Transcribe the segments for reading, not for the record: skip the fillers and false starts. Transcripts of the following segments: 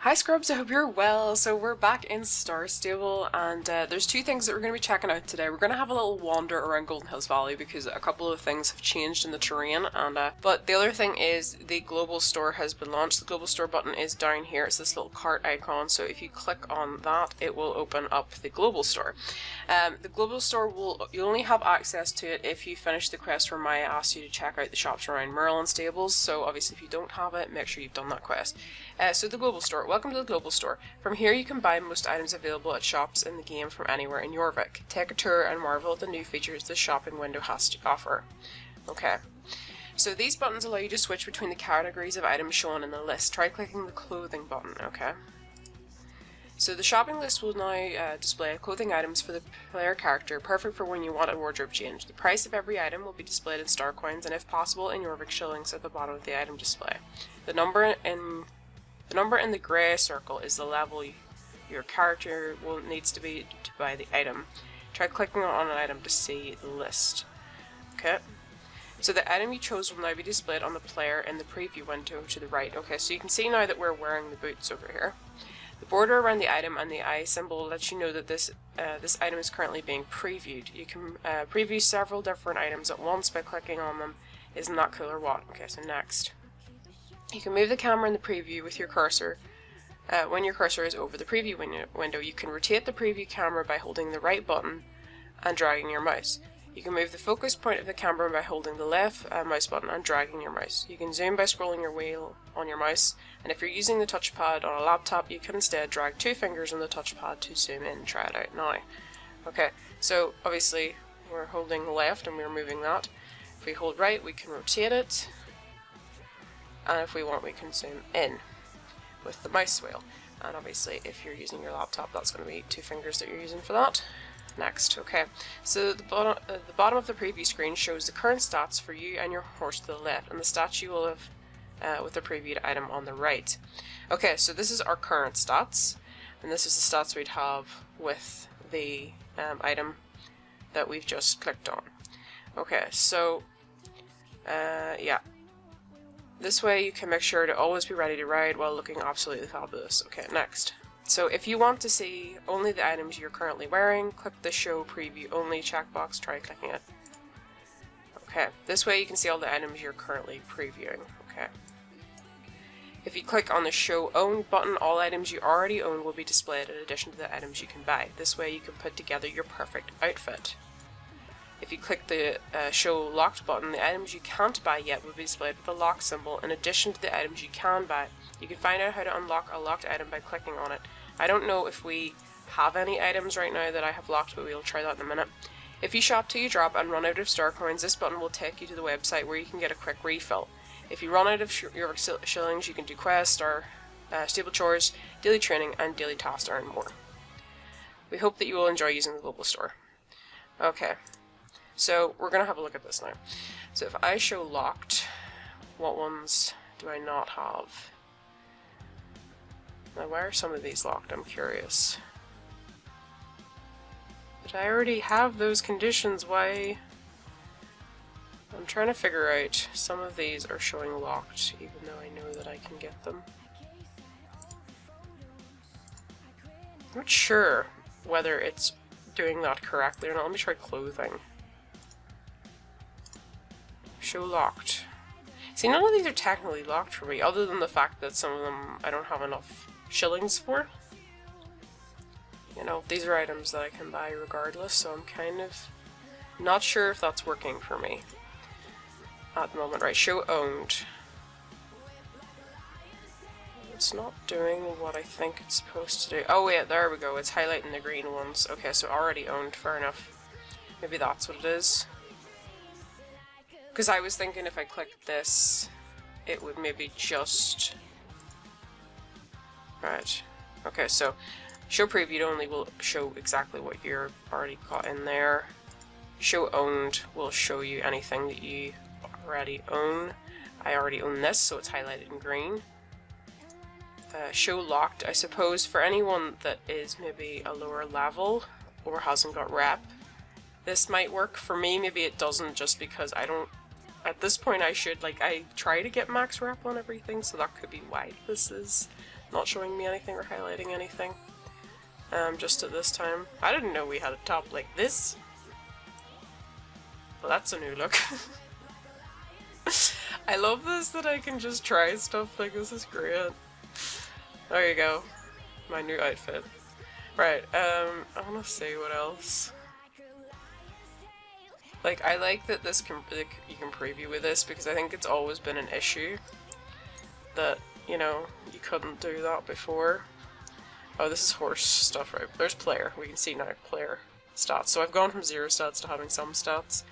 Hi Scrubs, I hope you're well. So we're back in Star Stable and there's two things that we're going to be checking out today. We're going to have a little wander around Golden Hills Valley because a couple of things have changed in the terrain, and but the other thing is the global store has been launched. The global store button is down here. It's this little cart icon, so if you click on that it will open up the global store. The global store you only have access to it if you finish the quest where Maya asks you to check out the shops around Merlin Stables, so obviously if you don't have it, make sure you've done that quest. So the global store. Welcome to the global store. From here you can buy most items available at shops in the game from anywhere in Jorvik. Take a tour and marvel at the new features this shopping window has to offer. Okay. So these buttons allow you to switch between the categories of items shown in the list. Try clicking the clothing button. Okay. So the shopping list will now display clothing items for the player character, perfect for when you want a wardrobe change. The price of every item will be displayed in star coins and if possible in Jorvik shillings at the bottom of the item display. The number in the grey circle is the level your character needs to be to buy the item. Try clicking on an item to see the list. Okay. So the item you chose will now be displayed on the player in the preview window to the right. Okay, so you can see now that we're wearing the boots over here. The border around the item and the eye symbol lets you know that this item is currently being previewed. You can preview several different items at once by clicking on them. Isn't that cool or what? Okay, so next. You can move the camera in the preview with your cursor. When your cursor is over the preview window, you can rotate the preview camera by holding the right button and dragging your mouse. You can move the focus point of the camera by holding the left mouse button and dragging your mouse. You can zoom by scrolling your wheel on your mouse, and if you're using the touchpad on a laptop, you can instead drag two fingers on the touchpad to zoom in. Try it out now. Okay, so obviously we're holding left and we're moving that. If we hold right, we can rotate it. And if we want, we can zoom in with the mouse wheel. And obviously, if you're using your laptop, that's going to be two fingers that you're using for that. Next, okay. So the bottom of the preview screen shows the current stats for you and your horse to the left, and the stats you will have with the previewed item on the right. Okay, so this is our current stats, and this is the stats we'd have with the item that we've just clicked on. Okay, so yeah. This way you can make sure to always be ready to ride while looking absolutely fabulous. Okay, next. So if you want to see only the items you're currently wearing, click the Show Preview Only checkbox, try clicking it. Okay, this way you can see all the items you're currently previewing. Okay. If you click on the Show Own button, all items you already own will be displayed in addition to the items you can buy. This way you can put together your perfect outfit. If you click the Show Locked button, the items you can't buy yet will be displayed with the lock symbol in addition to the items you can buy. You can find out how to unlock a locked item by clicking on it. I don't know if we have any items right now that I have locked, but we'll try that in a minute. If you shop till you drop and run out of star coins, this button will take you to the website where you can get a quick refill. If you run out of your shillings, you can do quests or stable chores, daily training, and daily tasks to earn more. We hope that you will enjoy using the global store. Okay. So we're going to have a look at this now. So if I show locked, what ones do I not have? Now why are some of these locked? I'm curious. But I already have those conditions, why? I'm trying to figure out, some of these are showing locked even though I know that I can get them. I'm not sure whether it's doing that correctly or not. Let me try clothing. Show locked. See, none of these are technically locked for me, other than the fact that some of them I don't have enough shillings for. You know, these are items that I can buy regardless, so I'm kind of not sure if that's working for me at the moment. Right, show owned. It's not doing what I think it's supposed to do. Oh wait, there we go, it's highlighting the green ones. Okay, so already owned, fair enough. Maybe that's what it is. Because I was thinking if I clicked this, it would maybe just... Right. Okay, so Show Previewed Only will show exactly what you're already got in there. Show Owned will show you anything that you already own. I already own this, so it's highlighted in green. Show Locked, I suppose for anyone that is maybe a lower level or hasn't got rep, this might work. For me, maybe it doesn't, just because I don't... At this point I should, like, I try to get max rep on everything, so that could be why this is not showing me anything or highlighting anything. Just at this time. I didn't know we had a top like this. Well, that's a new look. I love this that I can just try stuff, like this is great. There you go. My new outfit. Right, I wanna see what else. Like, I like that this can, like, you can preview with this because I think it's always been an issue that, you know, you couldn't do that before. Oh, this is horse stuff, right? There's player. We can see now player stats. So I've gone from 0 stats to having some stats.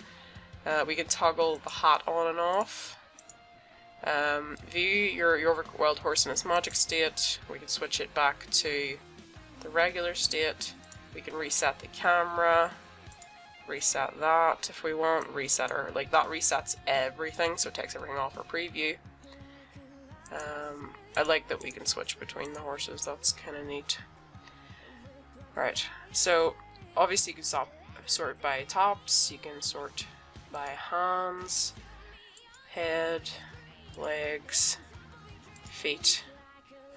We can toggle the hat on and off. View your overworld horse in its magic state. We can switch it back to the regular state. We can reset the camera. Reset that if we want. Reset our, like, that resets everything, so it takes everything off our preview. I like that we can switch between the horses, that's kind of neat. Right, so obviously you can sort by tops, you can sort by hands, head, legs, feet,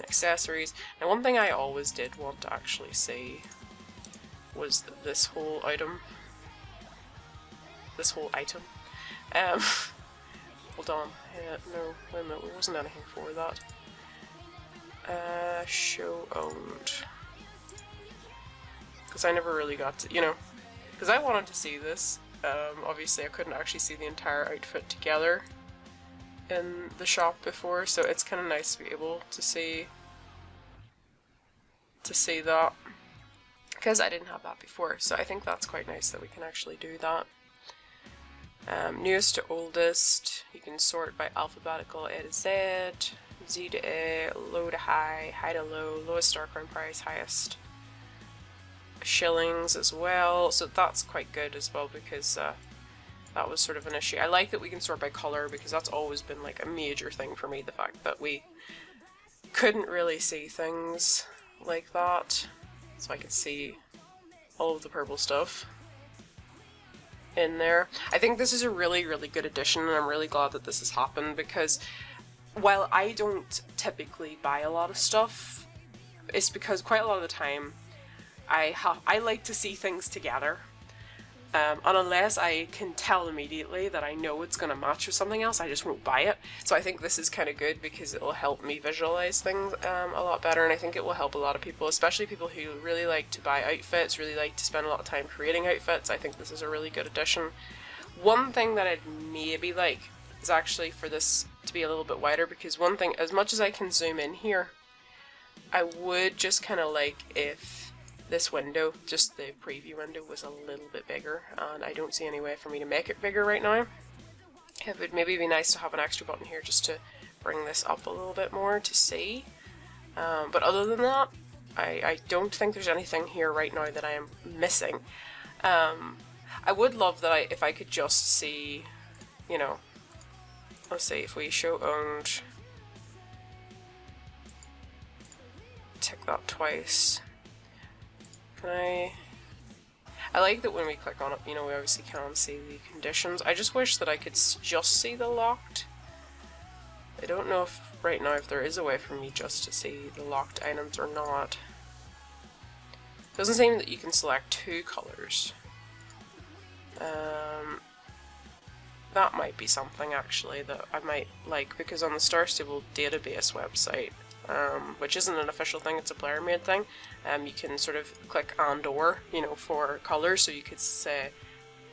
accessories. Now one thing I always did want to actually see was this whole item. Hold on. No, wait a minute, there wasn't anything for that. Show owned. Because I never really got to, you know, because I wanted to see this. Obviously I couldn't actually see the entire outfit together in the shop before, so it's kind of nice to be able to see that. Because I didn't have that before, so I think that's quite nice that we can actually do that. Newest to oldest, you can sort by alphabetical A to Z, Z to A, low to high, high to low, lowest star coin price, highest shillings as well, so that's quite good as well because that was sort of an issue. I like that we can sort by colour because that's always been like a major thing for me, the fact that we couldn't really see things like that, so I could see all of the purple stuff in there. I think this is a really, really good addition, and I'm really glad that this has happened because while I don't typically buy a lot of stuff, it's because quite a lot of the time I like to see things together, and unless I can tell immediately that I know it's going to match with something else, I just won't buy it. So I think this is kind of good because it will help me visualize things a lot better, and I think it will help a lot of people, especially people who really like to buy outfits, really like to spend a lot of time creating outfits. I think this is a really good addition. One thing that I'd maybe like is actually for this to be a little bit wider, because one thing, as much as I can zoom in here, I would just kind of like if this window, just the preview window, was a little bit bigger, and I don't see any way for me to make it bigger right now. It would maybe be nice to have an extra button here just to bring this up a little bit more to see. But other than that, I don't think there's anything here right now that I am missing. I would love that if I could just see, you know, let's see, if we show owned, tick that twice. I like that when we click on it, you know, we obviously can't see the conditions. I just wish that I could just see the locked. I don't know if right now if there is a way for me just to see the locked items or not. It doesn't seem that you can select two colors. That might be something actually that I might like, because on the Star Stable database website, which isn't an official thing, it's a player made thing, you can sort of click and or, you know, for colours, so you could say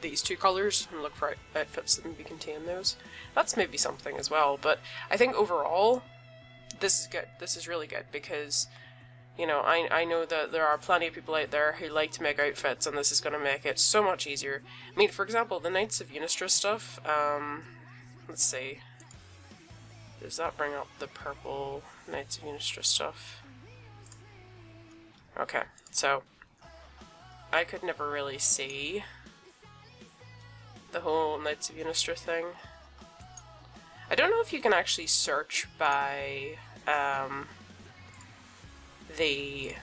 these two colours and look for outfits that maybe contain those. That's maybe something as well, but I think overall this is good. This is really good because, you know, I know that there are plenty of people out there who like to make outfits, and this is going to make it so much easier. I mean, for example, the Knights of Unistra stuff, let's see, does that bring up the purple Knights of Unistra stuff? Okay, so I could never really see the whole Knights of Unistra thing. I don't know if you can actually search by the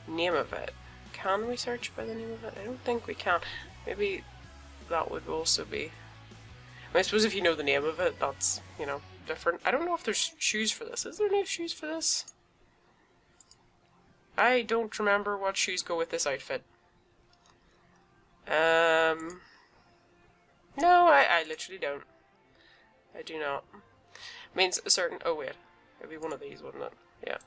name of it. Can we search by the name of it? I don't think we can. Maybe that would also be... I suppose if you know the name of it, that's, you know, different. I don't know if there's shoes for this. Is there no shoes for this? I don't remember what shoes go with this outfit. No, I literally don't. I do not. Means a certain... Oh wait, it'd be one of these, wouldn't it? Yeah,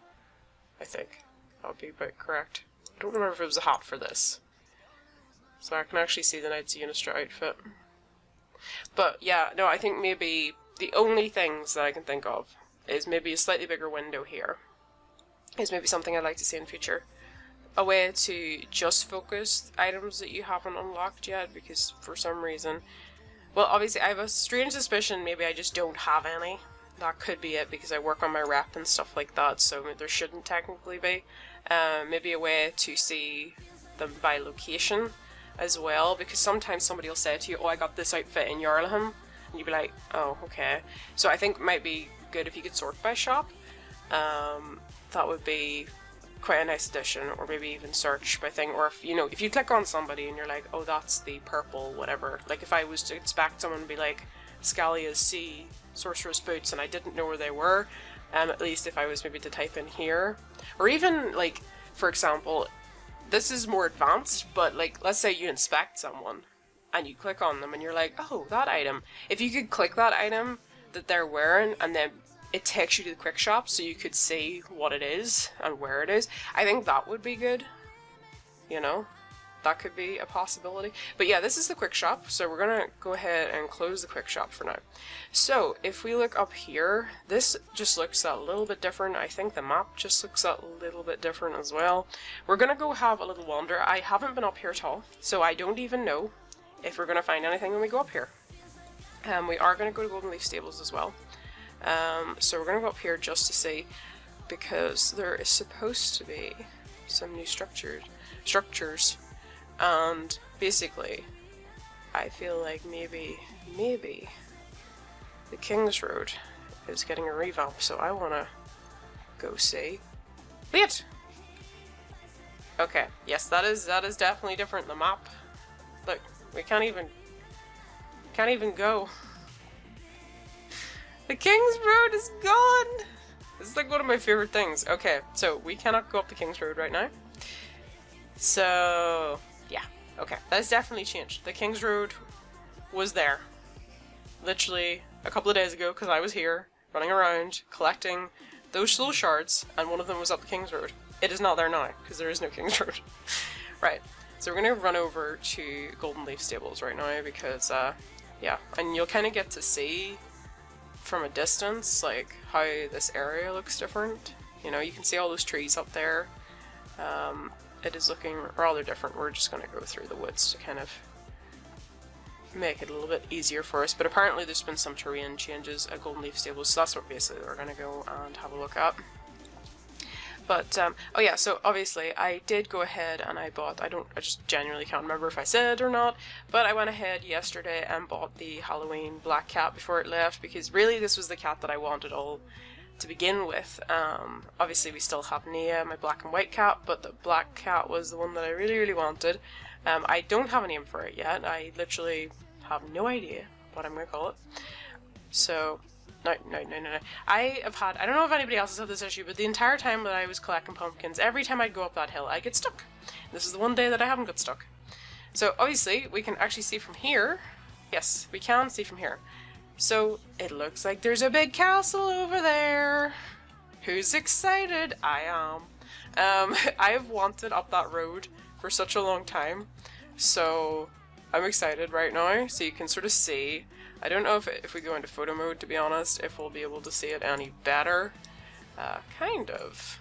I think that would be about correct. I don't remember if it was a hat for this. So I can actually see the Knights of Unistra outfit. But yeah, no, I think maybe the only things that I can think of is maybe a slightly bigger window here. Is maybe something I'd like to see in future. A way to just focus items that you haven't unlocked yet, because for some reason... Well, obviously I have a strange suspicion maybe I just don't have any. That could be it, because I work on my rep and stuff like that, so there shouldn't technically be. Maybe a way to see them by location as well, because sometimes somebody will say to you, oh, I got this outfit in Yarleham, and you'd be like, oh, okay. So I think it might be good if you could sort by shop. That would be quite a nice addition, or maybe even search by thing, or if, you know, if you click on somebody and you're like, oh, that's the purple, whatever. Like if I was to inspect someone and be like, Scalia's C, Sorcerer's Boots, and I didn't know where they were, at least if I was maybe to type in here, or even like, for example, this is more advanced, but like, let's say you inspect someone and you click on them and you're like, oh, that item. If you could click that item that they're wearing and then it takes you to the quick shop so you could see what it is and where it is, I think that would be good. You know? That could be a possibility. But yeah, this is the quick shop, so we're gonna go ahead and close the quick shop for now. So if we look up here, this just looks a little bit different. I think the map just looks a little bit different as well. We're gonna go have a little wander. I haven't been up here at all, so I don't even know if we're gonna find anything when we go up here. We are gonna go to Golden Leaf Stables as well. So we're gonna go up here just to see, because there is supposed to be some new structures. And basically, I feel like maybe the King's Road is getting a revamp, so I wanna go see. Wait! Okay, yes, that is definitely different. The map. Look, we can't even go. The King's Road is gone! This is like one of my favorite things. Okay, so we cannot go up the King's Road right now. So, yeah, okay, that's definitely changed. The King's Road was there, literally a couple of days ago, because I was here, running around, collecting those little shards, and one of them was up the King's Road. It is not there now, because there is no King's Road. Right, so we're going to run over to Golden Leaf Stables right now, because, yeah, and you'll kind of get to see from a distance, like, how this area looks different. You know, you can see all those trees up there. It is looking rather different. We're just going to go through the woods to kind of make it a little bit easier for us, but apparently there's been some terrain changes at Golden Leaf Stables, so that's what basically we're going to go and have a look at. But, oh yeah, so obviously I did go ahead and I bought, I just genuinely can't remember if I said or not, but I went ahead yesterday and bought the Halloween black cat before it left, because really this was the cat that I wanted all to begin with. Obviously we still have Nia, my black and white cat, but the black cat was the one that I really wanted. I don't have a name for it yet. I literally have no idea what I'm going to call it. So, no. I don't know if anybody else has had this issue, but the entire time that I was collecting pumpkins, every time I'd go up that hill, I get stuck. This is the one day that I haven't got stuck. So obviously, we can actually see from here. Yes, we can see from here. So, it looks like there's a big castle over there. Who's excited? I am. I have wanted up that road for such a long time, so I'm excited right now. So you can sort of see. I don't know if we go into photo mode, to be honest, if we'll be able to see it any better. Kind of.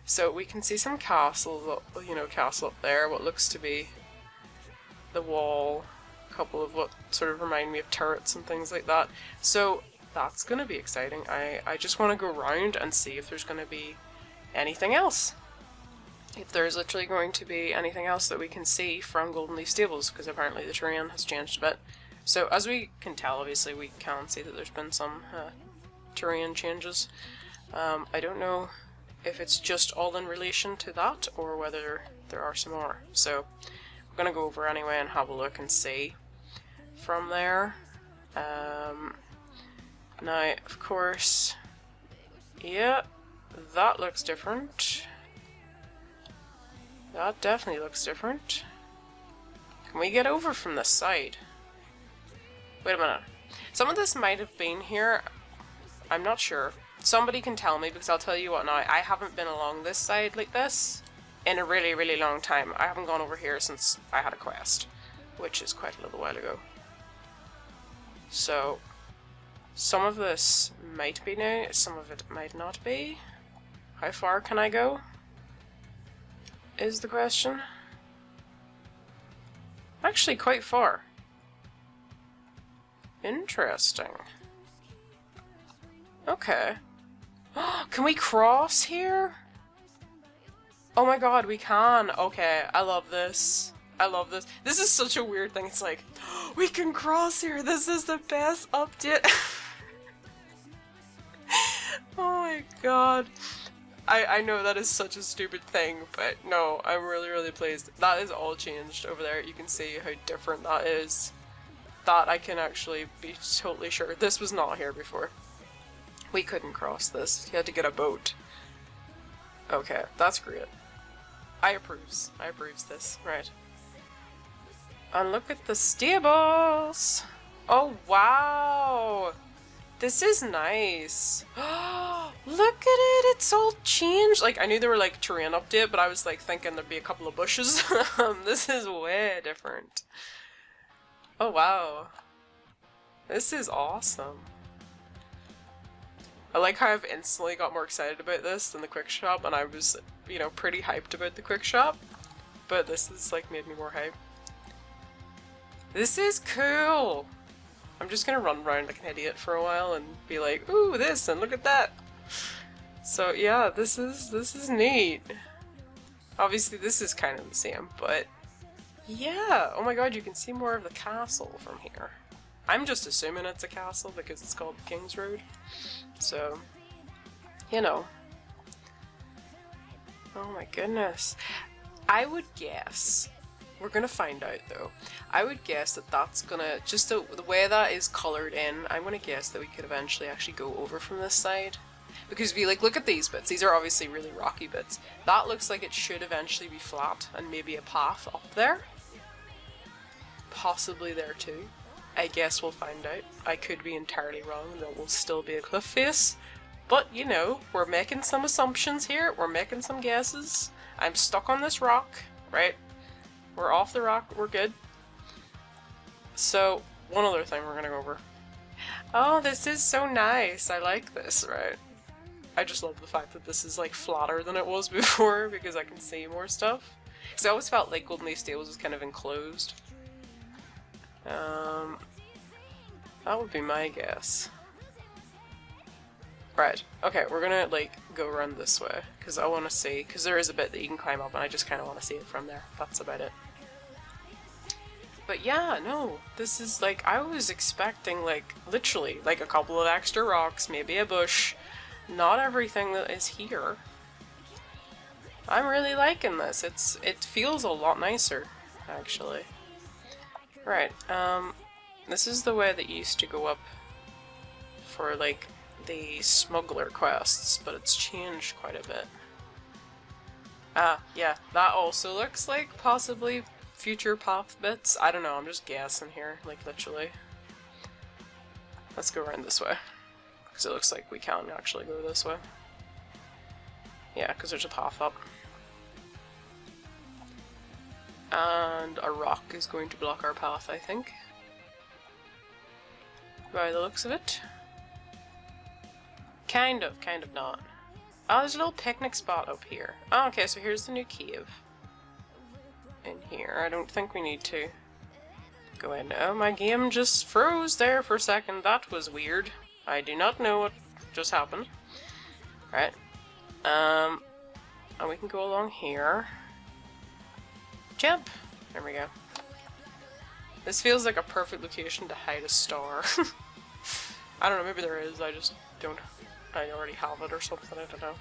So we can see some castle, you know, castle up there, what looks to be the wall. Couple of what sort of remind me of turrets and things like that. So that's going to be exciting. I just want to go around and see if there's going to be anything else. If there's literally going to be anything else that we can see from Golden Leaf Stables, because apparently the terrain has changed a bit. So as we can tell, obviously we can see that there's been some terrain changes. I don't know if it's just all in relation to that or whether there are some more. So we're going to go over anyway and have a look and see from there. Now, of course, yeah, that looks different. That definitely looks different. Can we get over from this side? Wait a minute. Some of this might have been here. I'm not sure. Somebody can tell me, because I'll tell you what now. I haven't been along this side like this in a really, really long time. I haven't gone over here since I had a quest, which is quite a little while ago. So, some of this might be new, some of it might not be. How far can I go? Is the question. Actually, quite far. Interesting. Okay. Can we cross here? Oh my god, we can. Okay, I love this. I love this. This is such a weird thing. It's like, we can cross here. This is the best update. Oh my god. I know that is such a stupid thing, but no, I'm really, really pleased. That is all changed over there. You can see how different that is. That I can actually be totally sure. This was not here before. We couldn't cross this. You had to get a boat. Okay, that's great. I approves. I approves this. Right. And look at the stables! Oh wow! This is nice. Look at it, it's all changed. Like, I knew there were like terrain update, but I was like thinking there'd be a couple of bushes. This is way different. Oh wow. This is awesome. I like how I've instantly got more excited about this than the quick shop, and I was, you know, pretty hyped about the quick shop, but this has like made me more hyped. This is cool! I'm just gonna run around like an idiot for a while and be like, ooh, this, and look at that! So yeah, this is neat. Obviously this is kind of the same, but yeah! Oh my god, you can see more of the castle from here. I'm just assuming it's a castle because it's called the King's Road. So, you know. Oh my goodness. I would guess, we're gonna find out though, I would guess that that's gonna, just the way that is coloured in, I'm gonna guess that we could eventually actually go over from this side. Because if you like look at these bits, these are obviously really rocky bits. That looks like it should eventually be flat and maybe a path up there. Possibly there too. I guess we'll find out. I could be entirely wrong and there will still be a cliff face. But, you know, we're making some assumptions here. We're making some guesses. I'm stuck on this rock, right? We're off the rock. We're good. So, one other thing we're gonna go over. Oh, this is so nice. I like this, right? I just love the fact that this is, like, flatter than it was before because I can see more stuff. Because I always felt like Golden Leaf Stables was kind of enclosed. That would be my guess. Right, okay, we're gonna, like, go around this way, because I want to see, because there is a bit that you can climb up, and I just kind of want to see it from there. That's about it. But yeah, no, this is, like, I was expecting, like, literally, like, a couple of extra rocks, maybe a bush, not everything that is here. I'm really liking this. It feels a lot nicer, actually. Right, this is the way that you used to go up for, like, the smuggler quests, but it's changed quite a bit. Ah, yeah, that also looks like possibly future path bits. I don't know, I'm just guessing here, like, literally. Let's go around this way, because it looks like we can actually go this way. Yeah, because there's a path up. And a rock is going to block our path, I think. By the looks of it. Kind of not. Oh, there's a little picnic spot up here. Oh, okay, so here's the new cave. In here. I don't think we need to go in. Oh, my game just froze there for a second. That was weird. I do not know what just happened. Right. And we can go along here. Jump! There we go. This feels like a perfect location to hide a star. I don't know, maybe there is, I just don't... I already have it or something, I don't know.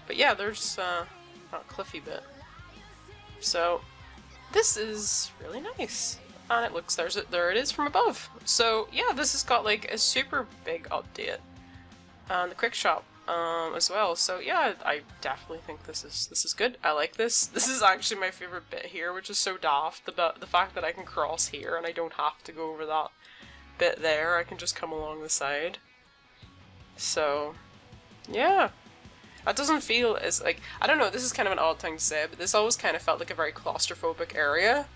But yeah, there's a cliffy bit. So, this is really nice. And it looks, there it is from above. So yeah, this has got like a super big update. And the quick shop as well. So yeah, I definitely think this is good. I like this. This is actually my favorite bit here, which is so daft. The fact that I can cross here and I don't have to go over that bit there. I can just come along the side. So yeah. That doesn't feel as like, I don't know, this is kind of an odd thing to say, but this always kind of felt like a very claustrophobic area.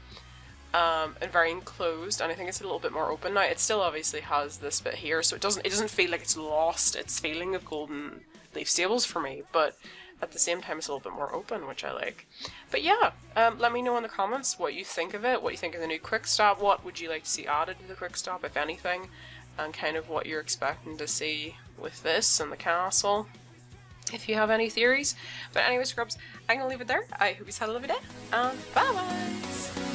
And very enclosed, and I think it's a little bit more open now. It still obviously has this bit here, so it doesn't feel like it's lost its feeling of Golden Leaf Stables for me, but at the same time it's a little bit more open, which I like. But yeah, let me know in the comments what you think of it, what you think of the new quickstop, what would you like to see added to the quickstop, if anything, and kind of what you're expecting to see with this and the castle, if you have any theories. But anyways, scrubs, I'm gonna leave it there. I hope you had a lovely day, and bye bye!